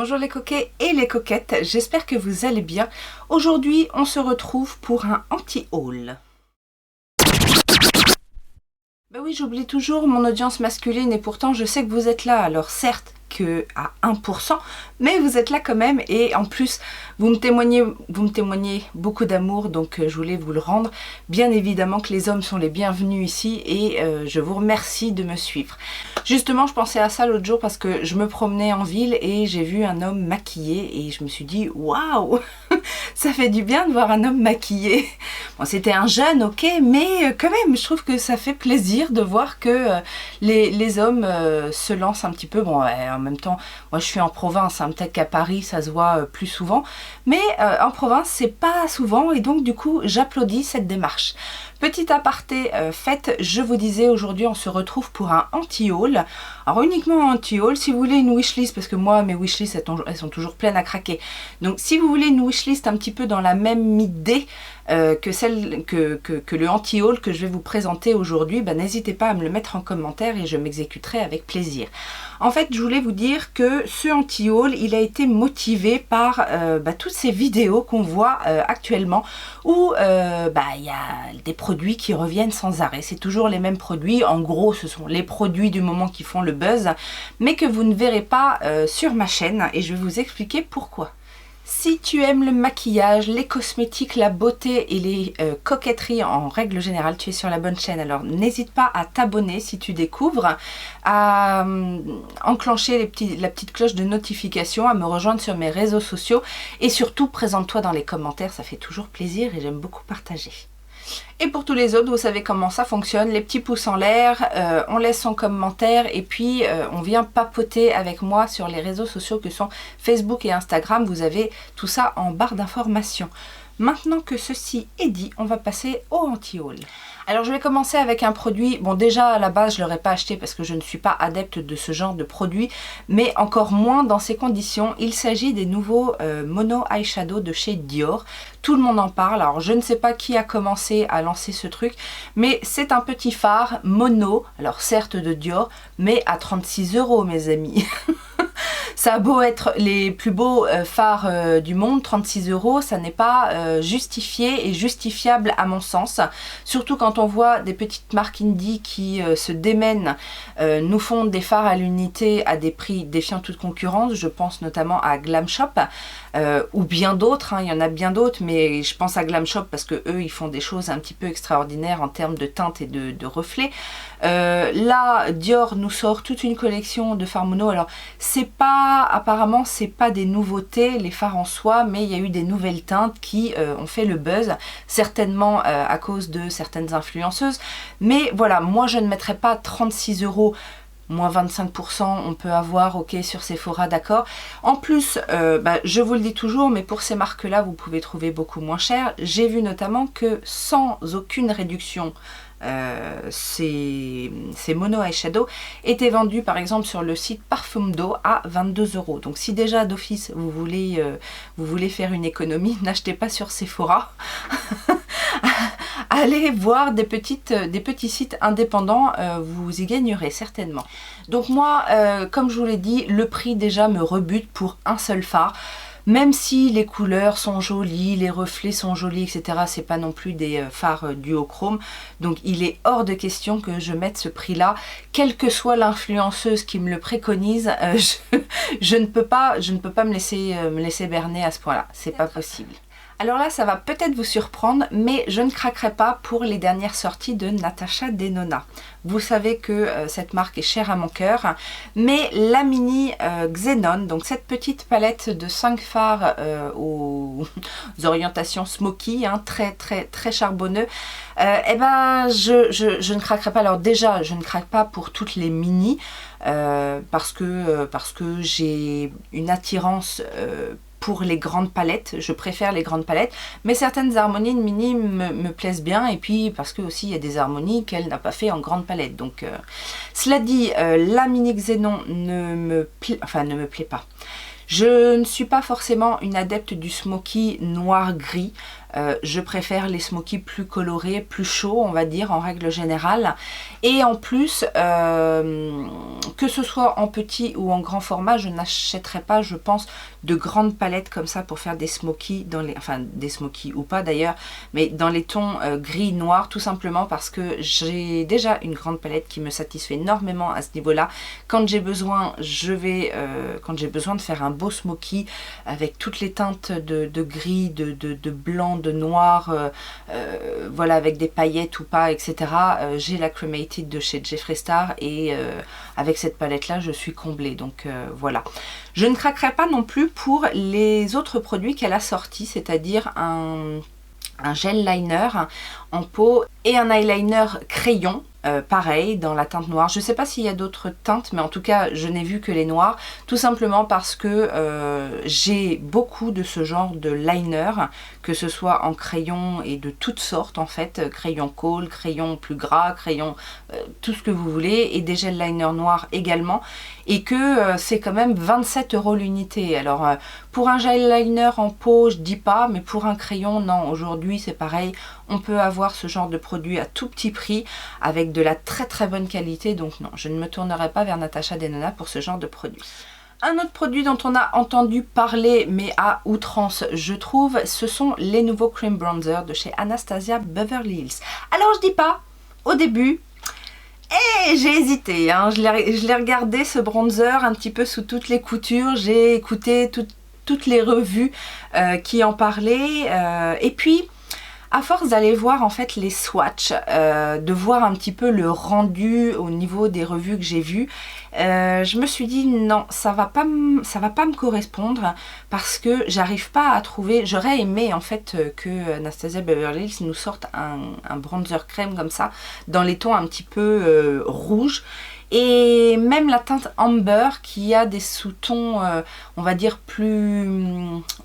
Bonjour les coquets et les coquettes, j'espère que vous allez bien. Aujourd'hui, on se retrouve pour un anti-haul. Ben oui, j'oublie toujours mon audience masculine et pourtant je sais que vous êtes là. Alors certes que à 1%, mais vous êtes là quand même et en plus vous me témoignez beaucoup d'amour, donc je voulais vous le rendre. Bien évidemment que les hommes sont les bienvenus ici et je vous remercie de me suivre. Justement, je pensais à ça l'autre jour parce que je me promenais en ville et j'ai vu un homme maquillé et je me suis dit waouh, ça fait du bien de voir un homme maquillé. Bon, c'était un jeune, ok, mais quand même, je trouve que ça fait plaisir de voir que les hommes se lancent un petit peu. Bon, en même temps, moi je suis en province, hein, peut-être qu'à Paris ça se voit plus souvent, mais en province c'est pas souvent et donc du coup j'applaudis cette démarche. Petit aparté fait, je vous disais aujourd'hui on se retrouve pour un anti-haul. Alors uniquement un anti-haul, si vous voulez une wishlist, parce que moi mes wishlists elles sont toujours pleines à craquer. Donc si vous voulez une wishlist un petit peu dans la même idée que le anti-haul que je vais vous présenter aujourd'hui, ben, n'hésitez pas à me le mettre en commentaire et je m'exécuterai avec plaisir. En fait, je voulais vous dire que ce anti-haul, il a été motivé par toutes ces vidéos qu'on voit actuellement où il y a des produits qui reviennent sans arrêt. C'est toujours les mêmes produits. En gros, ce sont les produits du moment qui font le buzz, mais que vous ne verrez pas sur ma chaîne et je vais vous expliquer pourquoi. Si tu aimes le maquillage, les cosmétiques, la beauté et les coquetteries en règle générale, tu es sur la bonne chaîne. Alors n'hésite pas à t'abonner si tu découvres, à enclencher la petite cloche de notification, à me rejoindre sur mes réseaux sociaux et surtout présente-toi dans les commentaires, ça fait toujours plaisir et j'aime beaucoup partager. Et pour tous les autres, vous savez comment ça fonctionne, les petits pouces en l'air, on laisse son commentaire et puis on vient papoter avec moi sur les réseaux sociaux que sont Facebook et Instagram. Vous avez tout ça en barre d'informations. Maintenant que ceci est dit, on va passer au anti-haul. Alors je vais commencer avec un produit, bon déjà à la base je ne l'aurais pas acheté parce que je ne suis pas adepte de ce genre de produit, mais encore moins dans ces conditions. Il s'agit des nouveaux Mono Eyeshadow de chez Dior. Tout le monde en parle, alors je ne sais pas qui a commencé à lancer ce truc, mais c'est un petit fard mono, alors certes de Dior, mais à 36 € mes amis. Ça a beau être les plus beaux fards du monde, 36 €, ça n'est pas justifié et justifiable à mon sens. Surtout quand on voit des petites marques indie qui se démènent, nous font des fards à l'unité à des prix défiant toute concurrence. Je pense notamment à Glam Shop ou bien d'autres, hein, il y en a bien d'autres, mais je pense à Glam Shop parce que eux ils font des choses un petit peu extraordinaires en termes de teinte et de reflets. Là, Dior nous sort toute une collection de fards mono. Alors, apparemment, c'est pas des nouveautés, les fards en soi, mais il y a eu des nouvelles teintes qui ont fait le buzz, certainement à cause de certaines influenceuses. Mais voilà, moi, je ne mettrais pas 36 €, moins 25%, on peut avoir, ok, sur Sephora, d'accord. En plus, je vous le dis toujours, mais pour ces marques-là, vous pouvez trouver beaucoup moins cher. J'ai vu notamment que sans aucune réduction, ces Mono Eyeshadow étaient vendus par exemple sur le site Parfumdo à 22 €. Donc si déjà d'office vous voulez faire une économie, n'achetez pas sur Sephora. Allez voir des petits sites indépendants, vous y gagnerez certainement. Donc moi, comme je vous l'ai dit, le prix déjà me rebute pour un seul fard. Même si les couleurs sont jolies, les reflets sont jolis, etc. C'est pas non plus des fards duochrome. Donc il est hors de question que je mette ce prix-là. Quelle que soit l'influenceuse qui me le préconise, je ne peux pas me laisser berner à ce point-là. C'est pas possible. Alors là, ça va peut-être vous surprendre, mais je ne craquerai pas pour les dernières sorties de Natasha Denona. Vous savez que cette marque est chère à mon cœur, mais la mini Xenon, donc cette petite palette de 5 fards aux orientations smoky, hein, très charbonneux, je ne craquerai pas. Alors déjà, je ne craque pas pour toutes les mini, parce que j'ai une attirance pour les grandes palettes, je préfère les grandes palettes, mais certaines harmonies de mini me plaisent bien, et puis parce que aussi il y a des harmonies qu'elle n'a pas fait en grande palette. Donc cela dit, la mini Xenon ne me plaît pas. Je ne suis pas forcément une adepte du smoky noir-gris. Je préfère les smokies plus colorés, plus chauds, on va dire, en règle générale. Et en plus, que ce soit en petit ou en grand format, je n'achèterai pas, je pense, de grandes palettes comme ça pour faire des smokies, enfin des smokies ou pas d'ailleurs, mais dans les tons gris, noir, tout simplement parce que j'ai déjà une grande palette qui me satisfait énormément à ce niveau-là. Quand j'ai besoin, quand j'ai besoin de faire un beau smoky avec toutes les teintes de gris, de blanc, de noir, voilà, avec des paillettes ou pas, etc. J'ai la Cremated de chez Jeffree Star et avec cette palette-là, je suis comblée. Donc voilà. Je ne craquerai pas non plus pour les autres produits qu'elle a sortis, c'est-à-dire un gel liner en peau et un eyeliner crayon. Pareil, dans la teinte noire. Je ne sais pas s'il y a d'autres teintes, mais en tout cas, je n'ai vu que les noirs, tout simplement parce que j'ai beaucoup de ce genre de liner, que ce soit en crayon et de toutes sortes en fait, crayon colle, crayon plus gras, crayon tout ce que vous voulez, et des gel liners noirs également, et que c'est quand même 27 € l'unité. Alors pour un gel liner en peau, je dis pas, mais pour un crayon, non, aujourd'hui c'est pareil, on peut avoir ce genre de produit à tout petit prix, avec de la très bonne qualité, donc non, je ne me tournerai pas vers Natasha Denona pour ce genre de produit. Un autre produit dont on a entendu parler, mais à outrance, je trouve, ce sont les nouveaux cream bronzer de chez Anastasia Beverly Hills. Alors je dis pas, au début, j'ai hésité, hein. Je l'ai regardé ce bronzer un petit peu sous toutes les coutures, j'ai écouté toutes les revues qui en parlaient, et puis à force d'aller voir en fait les swatchs, de voir un petit peu le rendu au niveau des revues que j'ai vues, je me suis dit non, ça va pas me correspondre parce que j'arrive pas à trouver. J'aurais aimé en fait que Anastasia Beverly Hills nous sorte un bronzer crème comme ça, dans les tons un petit peu rouges. Et même la teinte Amber qui a des sous-tons, on va dire plus...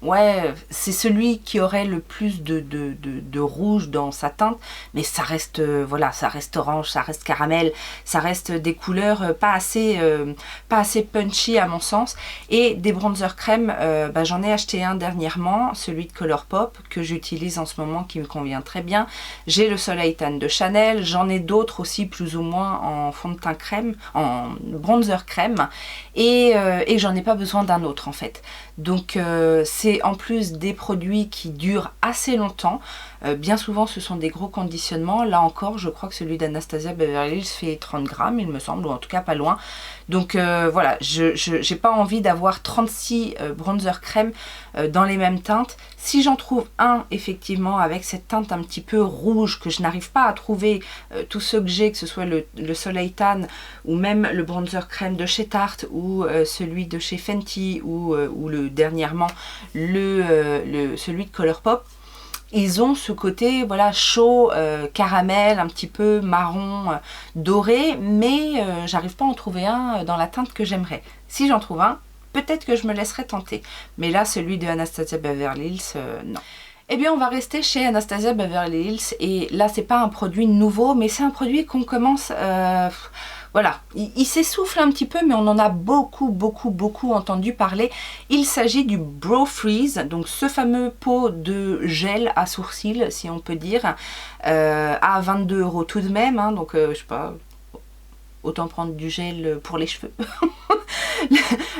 ouais, c'est celui qui aurait le plus de rouge dans sa teinte. Mais ça reste, voilà, ça reste orange, ça reste caramel, ça reste des couleurs pas assez punchy à mon sens. Et des bronzers crème, j'en ai acheté un dernièrement, celui de Colourpop, que j'utilise en ce moment, qui me convient très bien. J'ai le Soleil Tan de Chanel, j'en ai d'autres aussi plus ou moins en fond de teint crème, en bronzer crème, et j'en ai pas besoin d'un autre en fait. Donc c'est en plus des produits qui durent assez longtemps. Bien souvent ce sont des gros conditionnements. Là encore je crois que celui d'Anastasia Beverly Hills fait 30 grammes il me semble, ou en tout cas pas loin. Donc voilà, j'ai pas envie d'avoir 36 bronzer crème dans les mêmes teintes. Si j'en trouve un effectivement avec cette teinte un petit peu rouge que je n'arrive pas à trouver, tous ceux que j'ai, que ce soit le Soleil Tan ou même le bronzer crème de chez Tarte ou celui de chez Fenty ou dernièrement celui de Colourpop, ils ont ce côté voilà chaud, caramel, un petit peu marron, doré, mais j'arrive pas à en trouver un dans la teinte que j'aimerais. Si j'en trouve un, peut-être que je me laisserai tenter, mais là celui de Anastasia Beverly Hills, non. Eh bien on va rester chez Anastasia Beverly Hills, et là c'est pas un produit nouveau, mais c'est un produit qu'on commence... voilà, il s'essouffle un petit peu, mais on en a beaucoup entendu parler. Il s'agit du Brow Freeze, donc ce fameux pot de gel à sourcils, si on peut dire, à 22 € tout de même, hein, donc je sais pas, autant prendre du gel pour les cheveux.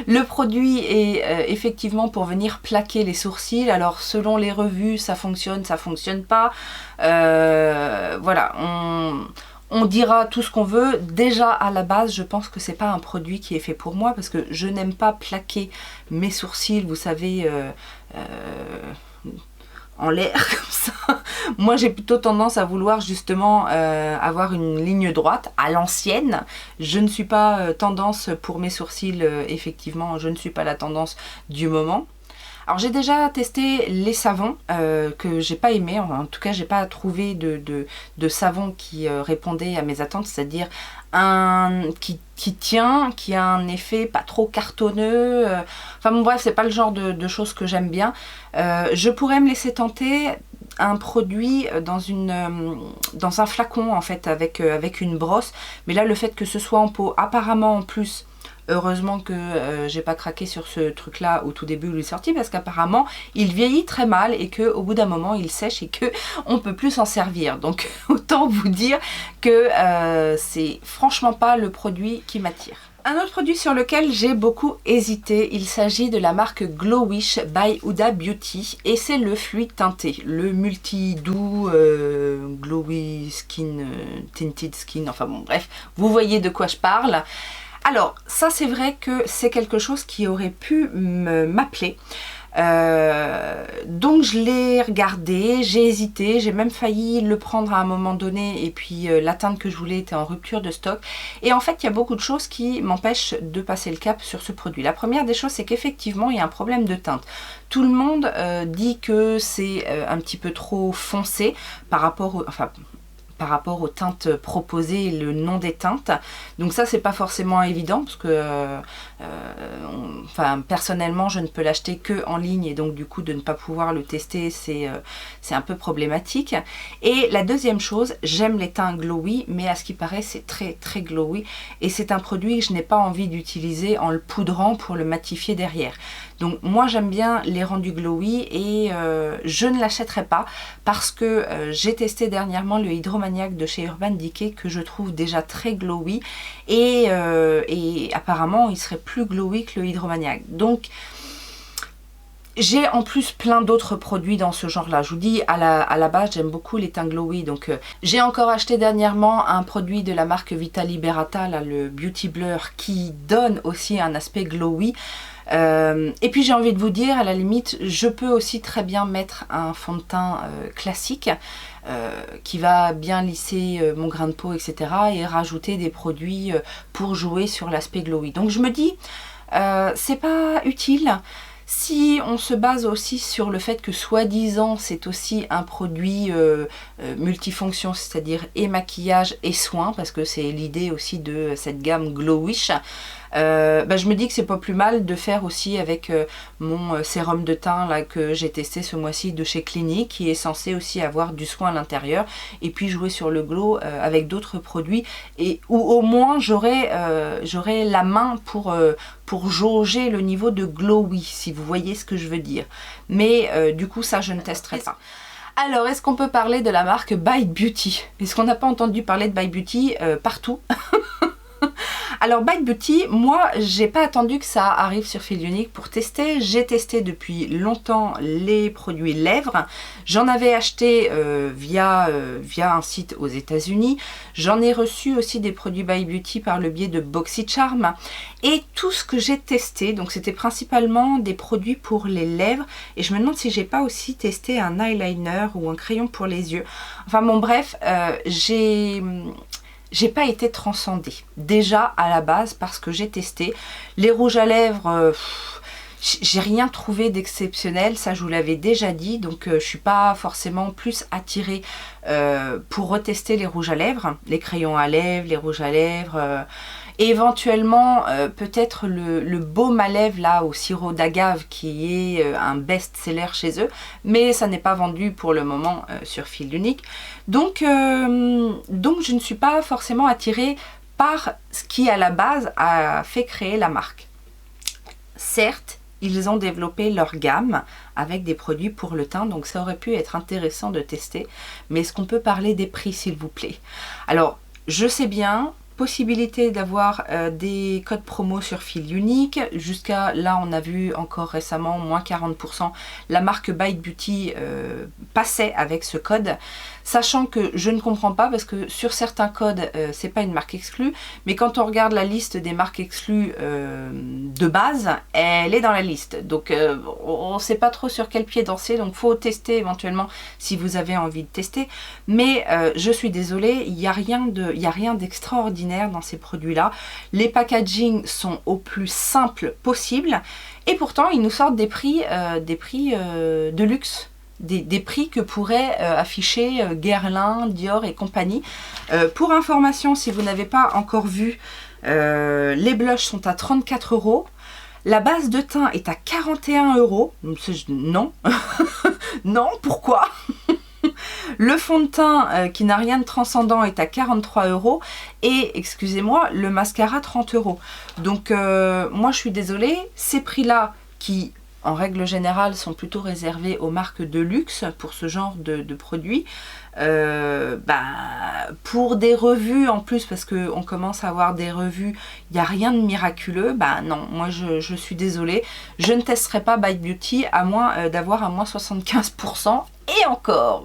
Le produit est effectivement pour venir plaquer les sourcils. Alors selon les revues, ça fonctionne pas. Voilà, on dira tout ce qu'on veut. Déjà à la base, je pense que c'est pas un produit qui est fait pour moi, parce que je n'aime pas plaquer mes sourcils, vous savez, en l'air comme ça. Moi j'ai plutôt tendance à vouloir justement avoir une ligne droite à l'ancienne. Je ne suis pas tendance pour mes sourcils, effectivement je ne suis pas la tendance du moment. Alors j'ai déjà testé les savons que j'ai pas aimé, en tout cas j'ai pas trouvé de savon qui répondait à mes attentes, c'est-à-dire qui tient, qui a un effet pas trop cartonneux, enfin bon bref, c'est pas le genre de choses que j'aime bien. Je pourrais me laisser tenter un produit dans un flacon en fait, avec une brosse, mais là le fait que ce soit en peau, apparemment en plus Heureusement que j'ai pas craqué sur ce truc là au tout début où il est sorti, parce qu'apparemment il vieillit très mal et qu'au bout d'un moment il sèche et que on peut plus s'en servir. Donc autant vous dire que c'est franchement pas le produit qui m'attire. Un autre produit sur lequel j'ai beaucoup hésité, il s'agit de la marque Glowish by Huda Beauty et c'est le fluide teinté, le multi doux Glowy Skin, Tinted Skin, enfin bon bref, vous voyez de quoi je parle. Alors ça c'est vrai que c'est quelque chose qui aurait pu m'appeler. Donc je l'ai regardé, j'ai hésité, j'ai même failli le prendre à un moment donné et puis la teinte que je voulais était en rupture de stock et en fait il y a beaucoup de choses qui m'empêchent de passer le cap sur ce produit. La première des choses c'est qu'effectivement il y a un problème de teinte. Tout le monde dit que c'est un petit peu trop foncé par rapport au, par rapport aux teintes proposées et le nom des teintes. Donc ça c'est pas forcément évident parce que personnellement je ne peux l'acheter que en ligne et donc du coup de ne pas pouvoir le tester c'est un peu problématique. Et la deuxième chose, j'aime les teints glowy mais à ce qui paraît c'est très très glowy et c'est un produit que je n'ai pas envie d'utiliser en le poudrant pour le matifier derrière. Donc moi j'aime bien les rendus glowy et je ne l'achèterai pas parce que j'ai testé dernièrement le Hydromaniac de chez Urban Decay que je trouve déjà très glowy et apparemment il serait plus glowy que le Hydromaniac. Donc j'ai en plus plein d'autres produits dans ce genre là. Je vous dis à la base j'aime beaucoup les teints glowy. Donc j'ai encore acheté dernièrement un produit de la marque Vita Liberata, là, le Beauty Blur, qui donne aussi un aspect glowy. Et puis j'ai envie de vous dire, à la limite je peux aussi très bien mettre un fond de teint classique qui va bien lisser mon grain de peau etc. et rajouter des produits pour jouer sur l'aspect glowy. Donc je me dis c'est pas utile. Si on se base aussi sur le fait que soi-disant c'est aussi un produit multifonction, c'est-à-dire et maquillage et soins, parce que c'est l'idée aussi de cette gamme Glowish, je me dis que c'est pas plus mal de faire aussi avec mon sérum de teint là, que j'ai testé ce mois-ci de chez Clinique, qui est censé aussi avoir du soin à l'intérieur, et puis jouer sur le glow avec d'autres produits, et où au moins j'aurai la main pour jauger le niveau de glowy, si vous voyez ce que je veux dire. Mais du coup ça je ne testerai pas. Alors est-ce qu'on peut parler de la marque By Beauty? Est-ce qu'on n'a pas entendu parler de By Beauty partout? Alors By Beauty, moi j'ai pas attendu que ça arrive sur Fil Unique pour tester. J'ai testé depuis longtemps les produits lèvres. J'en avais acheté via un site aux États-Unis. J'en ai reçu aussi des produits By Beauty par le biais de BoxyCharm. Et tout ce que j'ai testé, donc c'était principalement des produits pour les lèvres. Et je me demande si j'ai pas aussi testé un eyeliner ou un crayon pour les yeux. Enfin bon bref, j'ai pas été transcendée, déjà à la base, parce que j'ai testé. Les rouges à lèvres, j'ai rien trouvé d'exceptionnel, ça je vous l'avais déjà dit, donc je suis pas forcément plus attirée pour retester les rouges à lèvres, les crayons à lèvres, les rouges à lèvres, éventuellement peut-être le baume à lèvres là au sirop d'agave qui est un best-seller chez eux, mais ça n'est pas vendu pour le moment sur Fil Unique. Donc je ne suis pas forcément attirée par ce qui à la base a fait créer la marque. Certes, ils ont développé leur gamme avec des produits pour le teint, donc ça aurait pu être intéressant de tester, mais est-ce qu'on peut parler des prix s'il vous plaît? Alors je sais bien, possibilité d'avoir des codes promo sur Fil Unique. Jusqu'à là on a vu encore récemment moins 40%. La marque By Beauty passait avec ce code, sachant que je ne comprends pas parce que sur certains codes c'est pas une marque exclue, mais quand on regarde la liste des marques exclues de base, elle est dans la liste, donc on ne sait pas trop sur quel pied danser, donc faut tester éventuellement si vous avez envie de tester, mais je suis désolée, il n'y a rien d'extraordinaire dans ces produits là. Les packaging sont au plus simple possible et pourtant ils nous sortent des prix de luxe, des prix que pourraient afficher Guerlain, Dior et compagnie. Pour information, si vous n'avez pas encore vu, les blushs sont à 34 €. La base de teint est à 41 €. Non, non, pourquoi? Le fond de teint qui n'a rien de transcendant est à 43 € et, excusez-moi, le mascara 30 €. Donc moi je suis désolée, ces prix-là qui en règle générale sont plutôt réservés aux marques de luxe pour ce genre de produits, pour des revues en plus, parce qu'on commence à avoir des revues, il n'y a rien de miraculeux, non, moi je suis désolée, je ne testerai pas Bite Beauty à moins d'avoir à moins 75%, et encore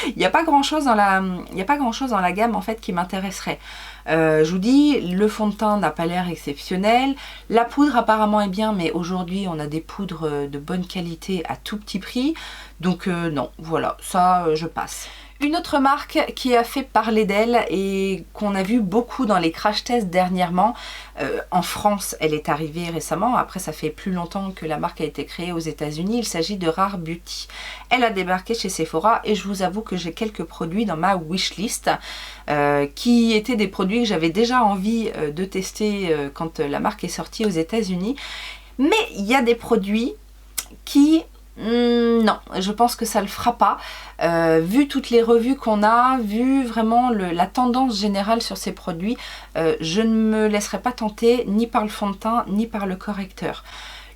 il n'y a pas grand chose dans la gamme en fait qui m'intéresserait. Je vous dis, le fond de teint n'a pas l'air exceptionnel, la poudre apparemment est bien, mais aujourd'hui on a des poudres de bonne qualité à tout petit prix, donc non, voilà, ça je passe. Une autre marque qui a fait parler d'elle et qu'on a vu beaucoup dans les crash tests dernièrement, en France elle est arrivée récemment, après ça fait plus longtemps que la marque a été créée aux États-Unis, il s'agit de Rare Beauty. Elle a débarqué chez Sephora et je vous avoue que j'ai quelques produits dans ma wishlist qui étaient des produits que j'avais déjà envie de tester quand la marque est sortie aux États-Unis. Mais il y a des produits qui... non, je pense que ça le fera pas. Vu toutes les revues qu'on a, vu vraiment la tendance générale sur ces produits, je ne me laisserai pas tenter ni par le fond de teint ni par le correcteur.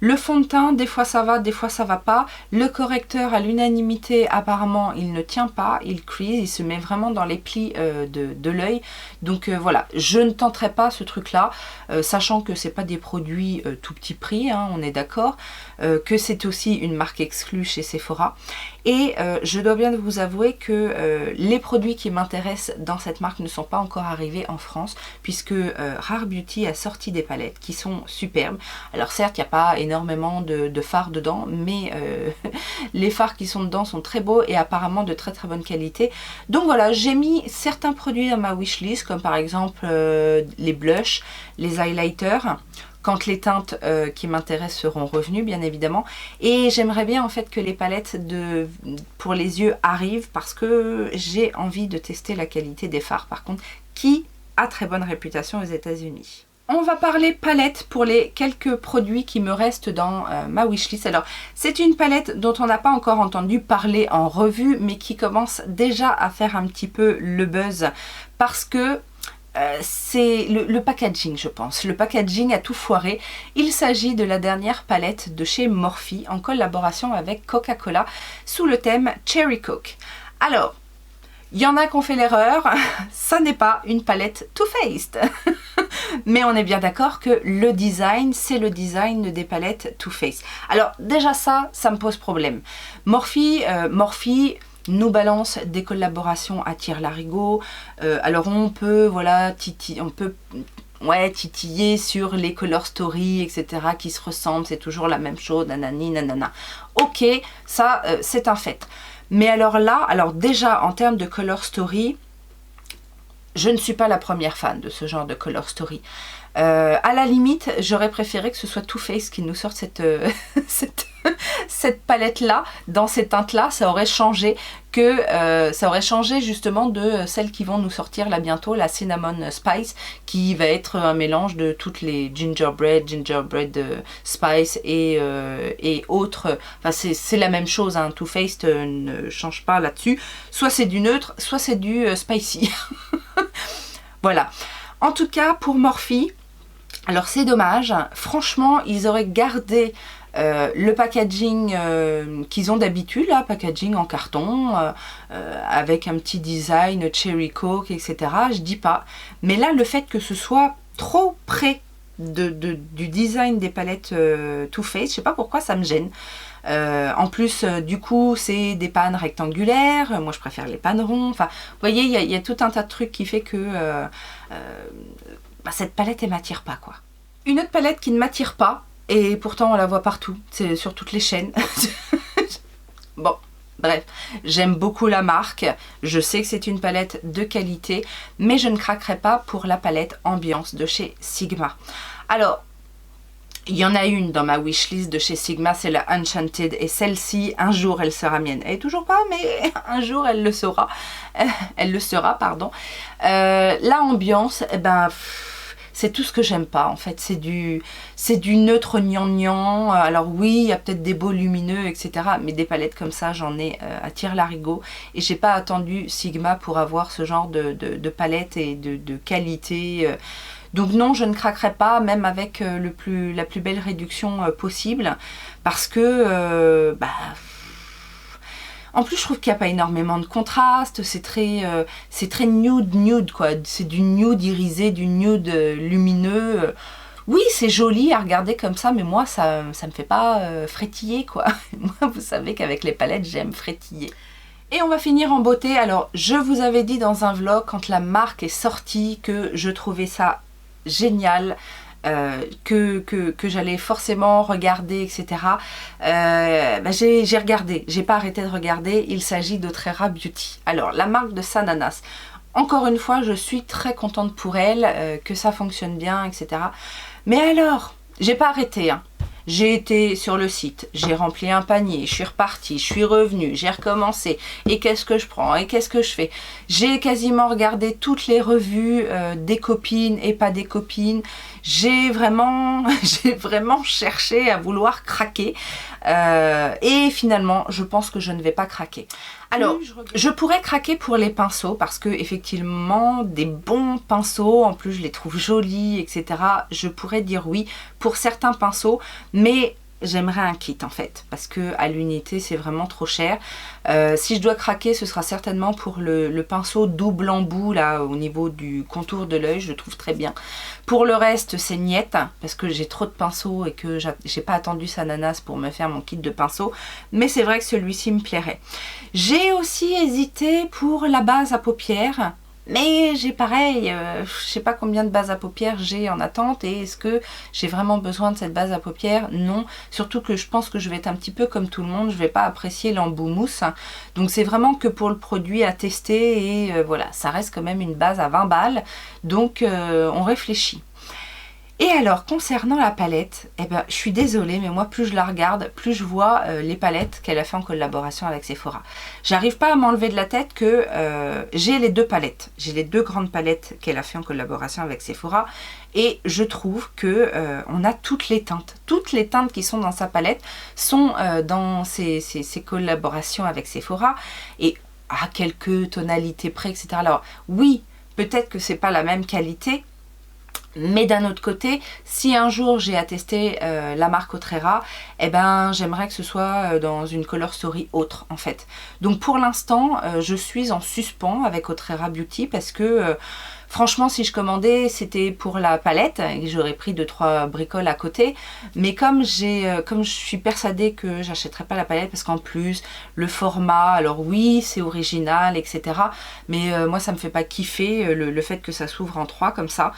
Le fond de teint, des fois ça va, des fois ça va pas. Le correcteur, à l'unanimité, apparemment, il ne tient pas, il crease, il se met vraiment dans les plis de l'œil. Donc voilà, je ne tenterai pas ce truc-là, sachant que c'est pas des produits tout petit prix, hein, on est d'accord, que c'est aussi une marque exclue chez Sephora. Et je dois bien vous avouer que les produits qui m'intéressent dans cette marque ne sont pas encore arrivés en France, puisque Rare Beauty a sorti des palettes qui sont superbes. Alors certes, il n'y a pas énormément de fards dedans, mais les fards qui sont dedans sont très beaux et apparemment de très très bonne qualité. Donc voilà, j'ai mis certains produits dans ma wishlist, comme par exemple les blushs, les highlighters, quand les teintes qui m'intéressent seront revenues, bien évidemment. Et j'aimerais bien en fait que les palettes pour les yeux arrivent, parce que j'ai envie de tester la qualité des fards, par contre, qui a très bonne réputation aux États-Unis. On va parler palette pour les quelques produits qui me restent dans ma wishlist. Alors, c'est une palette dont on n'a pas encore entendu parler en revue, mais qui commence déjà à faire un petit peu le buzz, parce que c'est le packaging, je pense. Le packaging a tout foiré. Il s'agit de la dernière palette de chez Morphe en collaboration avec Coca-Cola sous le thème Cherry Coke. Alors, il y en a qui ont fait l'erreur, ça n'est pas une palette Too Faced. Mais on est bien d'accord que le design, c'est le design des palettes Too Faced. Alors déjà ça me pose problème. Morphe nous balance des collaborations à tire-larigot. Alors on peut, voilà, titiller sur les color story, etc. qui se ressemblent, c'est toujours la même chose, nanani, nanana. Ok, ça c'est un fait. Mais alors là, déjà en termes de color story, je ne suis pas la première fan de ce genre de color story. À la limite, j'aurais préféré que ce soit Too Faced qui nous sorte cette palette-là, dans ces teintes-là. Ça aurait changé justement de celles qui vont nous sortir là bientôt, la Cinnamon Spice, qui va être un mélange de toutes les gingerbread spice et autres. Enfin, c'est la même chose, hein. Too Faced ne change pas là-dessus. Soit c'est du neutre, soit c'est du spicy. Voilà. En tout cas, pour Morphe, alors c'est dommage. Franchement, ils auraient gardé le packaging qu'ils ont d'habitude, là, packaging en carton, avec un petit design Cherry Coke, etc. Je dis pas. Mais là, le fait que ce soit trop près du design des palettes Too Faced, je sais pas pourquoi ça me gêne. En plus, du coup, c'est des pannes rectangulaires. Moi, je préfère les pannes ronds. Enfin, vous voyez, il y a tout un tas de trucs qui fait que cette palette, elle m'attire pas, quoi. Une autre palette qui ne m'attire pas, et pourtant on la voit partout, c'est sur toutes les chaînes. Bon, bref, j'aime beaucoup la marque. Je sais que c'est une palette de qualité, mais je ne craquerai pas pour la palette Ambiance de chez Sigma. Alors, il y en a une dans ma wishlist de chez Sigma, c'est la Enchanted, et celle-ci, un jour, elle sera mienne. Elle est toujours pas, mais un jour, elle le sera. Elle le sera, pardon. La Ambiance, eh ben, c'est tout ce que j'aime pas en fait, c'est du neutre gnangnan. Alors oui, il y a peut-être des beaux lumineux, etc. Mais des palettes comme ça, j'en ai à tire-larigot. Et j'ai pas attendu Sigma pour avoir ce genre de palette et de qualité. Donc non, je ne craquerai pas, même avec la plus belle réduction possible. Parce que... en plus, je trouve qu'il n'y a pas énormément de contraste, c'est très nude quoi, c'est du nude irisé, du nude lumineux. Oui, c'est joli à regarder comme ça, mais moi, ça me fait pas frétiller quoi. Moi, vous savez qu'avec les palettes, j'aime frétiller. Et on va finir en beauté. Alors, je vous avais dit dans un vlog, quand la marque est sortie, que je trouvais ça génial. Que j'allais forcément regarder, etc. J'ai regardé, j'ai pas arrêté de regarder. Il s'agit d'Otrera Beauty. Alors, la marque de Sananas. Encore une fois, je suis très contente pour elle, que ça fonctionne bien, etc. Mais alors, j'ai pas arrêté, hein. J'ai été sur le site, j'ai rempli un panier, je suis repartie, je suis revenue, j'ai recommencé. Et qu'est-ce que je prends? Et qu'est-ce que je fais? J'ai quasiment regardé toutes les revues des copines et pas des copines. J'ai vraiment cherché à vouloir craquer. Et finalement, je pense que je ne vais pas craquer. Alors, je pourrais craquer pour les pinceaux parce que effectivement, des bons pinceaux, en plus je les trouve jolis, etc. Je pourrais dire oui pour certains pinceaux, mais j'aimerais un kit en fait, parce que à l'unité c'est vraiment trop cher. Si je dois craquer, ce sera certainement pour le pinceau double embout là au niveau du contour de l'œil, je le trouve très bien. Pour le reste c'est niette, parce que j'ai trop de pinceaux et que j'ai pas attendu Sananas pour me faire mon kit de pinceaux, mais c'est vrai que celui-ci me plairait. J'ai aussi hésité pour la base à paupières. Mais j'ai pareil, je sais pas combien de bases à paupières j'ai en attente et est-ce que j'ai vraiment besoin de cette base à paupières? Non, surtout que je pense que je vais être un petit peu comme tout le monde, je vais pas apprécier l'embout mousse. Donc c'est vraiment que pour le produit à tester et voilà, ça reste quand même une base à 20 balles, donc on réfléchit. Et alors, concernant la palette, eh ben, je suis désolée, mais moi, plus je la regarde, plus je vois les palettes qu'elle a fait en collaboration avec Sephora. J'arrive pas à m'enlever de la tête que j'ai les deux palettes. J'ai les deux grandes palettes qu'elle a fait en collaboration avec Sephora. Et je trouve que on a toutes les teintes. Toutes les teintes qui sont dans sa palette sont dans ses collaborations avec Sephora. Et à quelques tonalités près, etc. Alors, oui, peut-être que c'est pas la même qualité. Mais d'un autre côté, si un jour j'ai à tester la marque Otrera, eh ben j'aimerais que ce soit dans une color story autre en fait. Donc pour l'instant, je suis en suspens avec Otrera Beauty parce que franchement, si je commandais, c'était pour la palette et j'aurais pris 2-3 bricoles à côté. Mais comme je suis persuadée que j'achèterai pas la palette parce qu'en plus, le format, alors oui, c'est original, etc. Mais moi, ça me fait pas kiffer le fait que ça s'ouvre en 3 comme ça.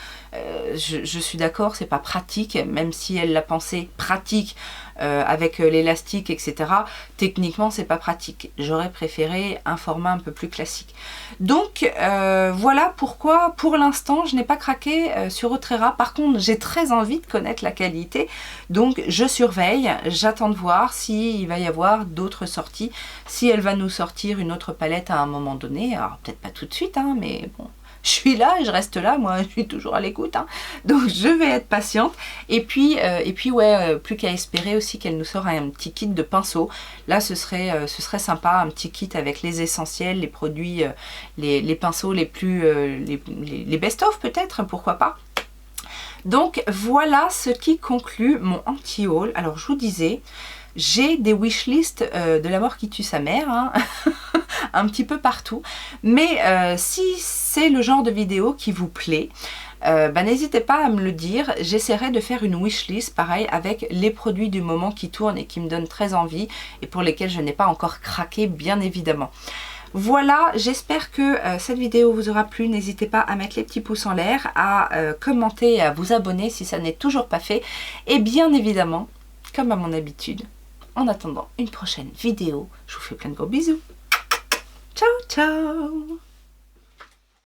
Je suis d'accord, c'est pas pratique, même si elle l'a pensé pratique avec l'élastique, etc. Techniquement, c'est pas pratique. J'aurais préféré un format un peu plus classique. Donc, voilà pourquoi, pour l'instant, je n'ai pas craqué sur Otrera. Par contre, j'ai très envie de connaître la qualité. Donc, je surveille. J'attends de voir s'il va y avoir d'autres sorties. Si elle va nous sortir une autre palette à un moment donné. Alors, peut-être pas tout de suite, hein, mais bon... Je suis là et je reste là, moi je suis toujours à l'écoute, hein. Donc je vais être patiente. Et puis ouais, plus qu'à espérer aussi qu'elle nous sort un petit kit de pinceaux. Là ce serait sympa, un petit kit avec les essentiels, les produits, les pinceaux les plus, les best-of peut-être, pourquoi pas. Donc voilà ce qui conclut mon anti-haul. Alors je vous disais, j'ai des wishlists de la mort qui tue sa mère, hein. Un petit peu partout, mais si c'est le genre de vidéo qui vous plaît, n'hésitez pas à me le dire. J'essaierai de faire une wishlist pareil avec les produits du moment qui tournent et qui me donnent très envie et pour lesquels je n'ai pas encore craqué, bien évidemment. Voilà, j'espère que cette vidéo vous aura plu. N'hésitez pas à mettre les petits pouces en l'air, à commenter et à vous abonner si ça n'est toujours pas fait. Et bien évidemment, comme à mon habitude, en attendant une prochaine vidéo, je vous fais plein de gros bisous. Ciao, ciao!